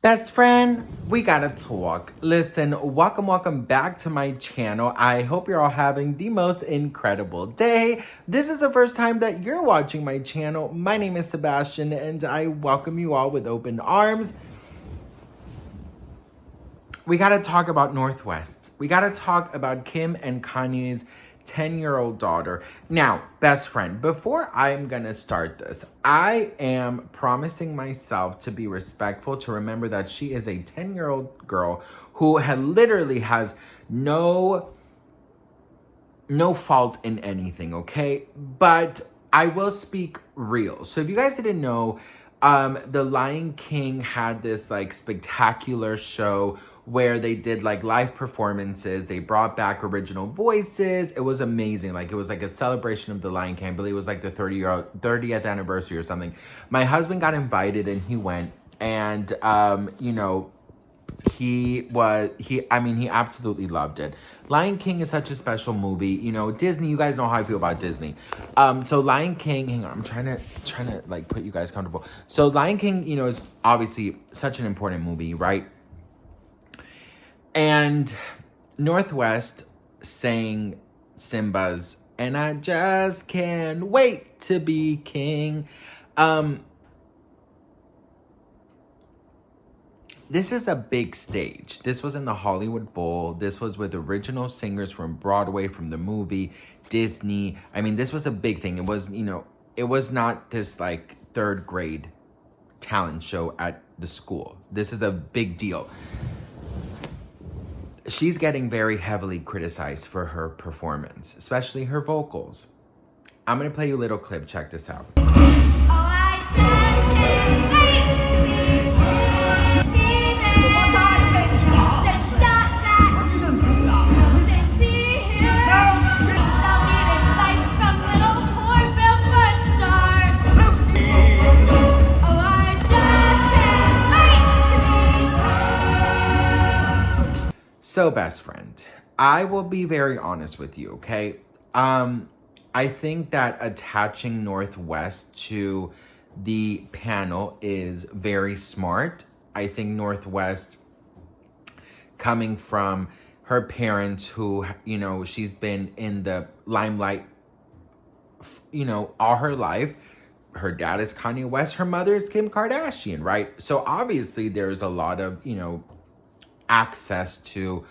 Best friend, we gotta talk. Listen, welcome back to my channel. I hope you're all having the most incredible day. This is the first time that you're watching my channel. My name is Sebastian and I welcome you all with open arms. We gotta talk about Northwest. We gotta talk about Kim and Kanye's 10-year-old daughter. Now, best friend, before I'm gonna start this, I am promising myself to be respectful, to remember that she is a 10-year-old girl who literally has no fault in anything, okay? But I will speak real. So if you guys didn't know, the Lion King had this like spectacular show where they did like live performances. They brought back original voices. It was amazing. Like it was like a celebration of the Lion King. I believe it was like the 30th anniversary or something. My husband got invited and he went, and he absolutely loved it. Lion King is such a special movie. You know, Disney, you guys know how I feel about Disney. So Lion King, hang on, I'm trying to like put you guys comfortable. So Lion King, you know, is obviously such an important movie, right? And Northwest sang Simba's "And I Just Can't Wait to Be King." This is a big stage. This was in the Hollywood Bowl. This was with original singers from Broadway, from the movie, Disney. I mean, this was a big thing. It was, you know, it was not this like third grade talent show at the school. This is a big deal. She's getting very heavily criticized for her performance, especially her vocals. I'm gonna play you a little clip. Check this out. So, best friend, I will be very honest with you, okay? I think that attaching Northwest to the panel is very smart. I think Northwest, coming from her parents who, you know, she's been in the limelight, you know, all her life. Her dad is Kanye West. Her mother is Kim Kardashian, right? So obviously there's a lot of, you know, access to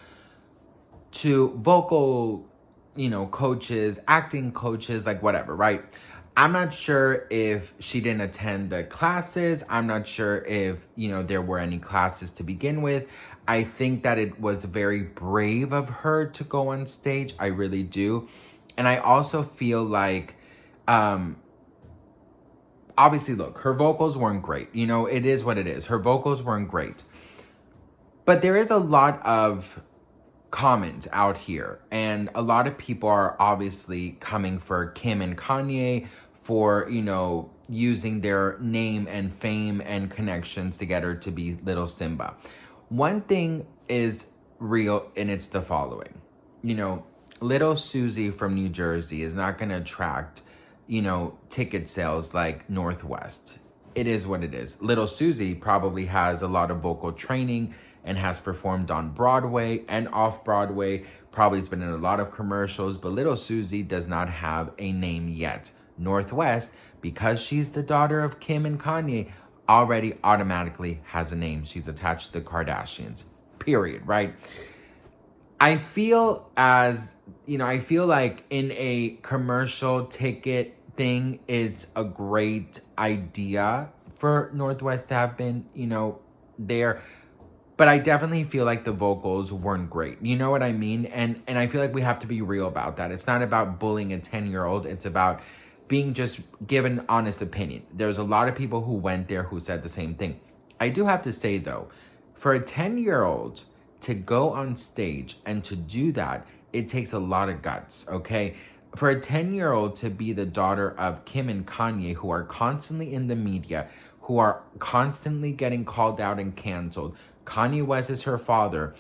vocal, you know, coaches, acting coaches, like whatever, right? I'm not sure if she didn't attend the classes. I'm not sure if, you know, there were any classes to begin with. I think that it was very brave of her to go on stage. I really do. And I also feel like, obviously, look, her vocals weren't great. You know, it is what it is. Her vocals weren't great. But there is a lot of comments out here, and a lot of people are obviously coming for Kim and Kanye for, you know, using their name and fame and connections together to be little Simba. One thing is real, and it's the following. You know, little Susie from New Jersey is not going to attract, you know, ticket sales like Northwest. It is what it is. Little Susie probably has a lot of vocal training and has performed on Broadway and off Broadway, probably has been in a lot of commercials, but little Susie does not have a name yet. Northwest, because she's the daughter of Kim and Kanye, already automatically has a name. She's attached to the Kardashians, period, right? I feel like in a commercial ticket thing, it's a great idea for Northwest to have been, you know, there. But I definitely feel like the vocals weren't great. You know what I mean? And I feel like we have to be real about that. It's not about bullying a 10-year-old. It's about being just given honest opinion. There's a lot of people who went there who said the same thing. I do have to say, though, for a 10-year-old to go on stage and to do that, it takes a lot of guts, okay? For a 10-year-old to be the daughter of Kim and Kanye, who are constantly in the media, who are constantly getting called out and canceled. Kanye West is her father.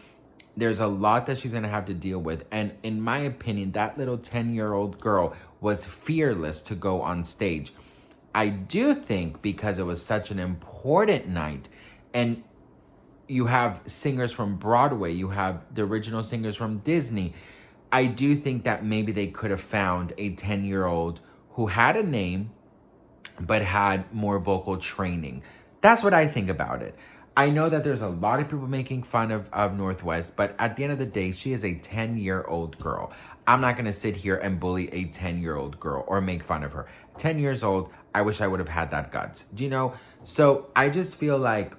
There's a lot that she's going to have to deal with. And in my opinion, that little 10-year-old girl was fearless to go on stage. I do think because it was such an important night, and you have singers from Broadway, you have the original singers from Disney. I do think that maybe they could have found a 10-year-old who had a name but had more vocal training. That's what I think about it. I know that there's a lot of people making fun of Northwest, but at the end of the day, she is a 10-year-old girl. I'm not going to sit here and bully a 10-year-old girl or make fun of her. 10 years old, I wish I would have had that guts. Do you know? So I just feel like,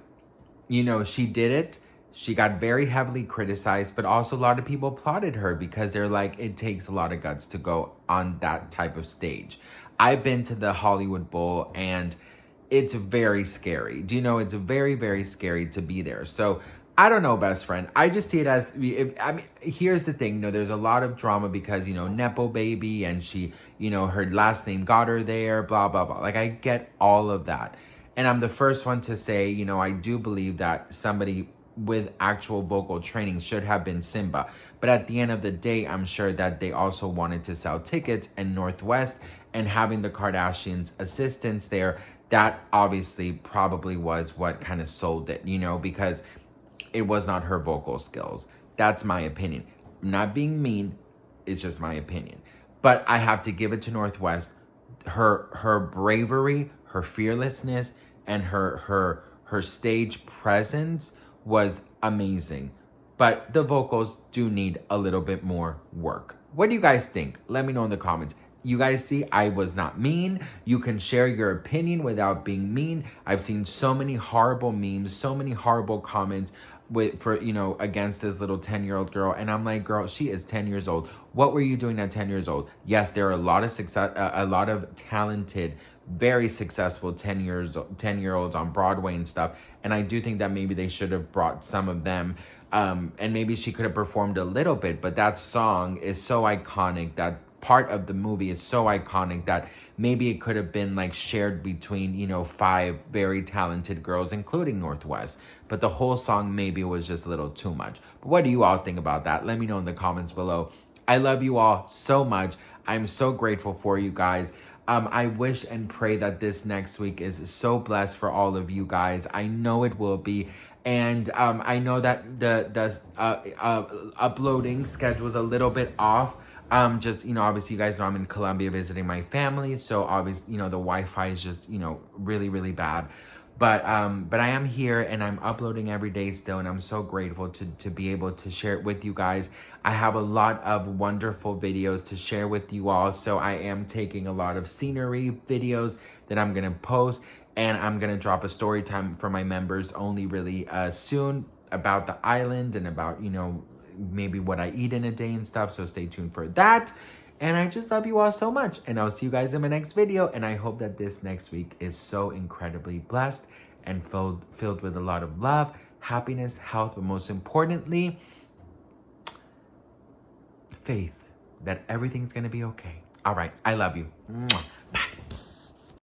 she did it. She got very heavily criticized, but also a lot of people applauded her because they're like, it takes a lot of guts to go on that type of stage. I've been to the Hollywood Bowl and it's very scary. Do you know, it's very, very scary to be there. So I don't know, best friend. I just see it as, here's the thing. There's a lot of drama because, NEPO baby and she, her last name got her there, blah, blah, blah. Like, I get all of that. And I'm the first one to say, I do believe that somebody with actual vocal training should have been Simba. But at the end of the day, I'm sure that they also wanted to sell tickets, and Northwest and having the Kardashians' assistants there, that obviously probably was what kind of sold it, because it was not her vocal skills. That's my opinion. I'm not being mean, it's just my opinion. But I have to give it to Northwest. Her bravery, her fearlessness, and her stage presence was amazing. But the vocals do need a little bit more work. What do you guys think? Let me know in the comments. You guys see, I was not mean. You can share your opinion without being mean. I've seen so many horrible memes, so many horrible comments against this little 10-year-old girl. And I'm like, girl, she is 10 years old. What were you doing at 10 years old? Yes, there are a lot of talented, very successful 10-year-olds on Broadway and stuff. And I do think that maybe they should have brought some of them. And maybe she could have performed a little bit, but that song is so iconic, that part of the movie is so iconic that maybe it could have been like shared between, 5 very talented girls, including Northwest. But the whole song maybe was just a little too much. But what do you all think about that? Let me know in the comments below. I love you all so much. I'm so grateful for you guys. I wish and pray that this next week is so blessed for all of you guys. I know it will be. And I know that the uploading schedule is a little bit off. Obviously you guys know I'm in Colombia visiting my family. So obviously, the Wi-Fi is just, really, really bad. But I am here and I'm uploading every day still. And I'm so grateful to be able to share it with you guys. I have a lot of wonderful videos to share with you all. So I am taking a lot of scenery videos that I'm going to post. And I'm going to drop a story time for my members only really soon about the island and about, maybe what I eat in a day and stuff. So stay tuned for that. And I just love you all so much. And I'll see you guys in my next video. And I hope that this next week is so incredibly blessed and filled with a lot of love, happiness, health, but most importantly, faith that everything's going to be okay. All right. I love you. Mwah.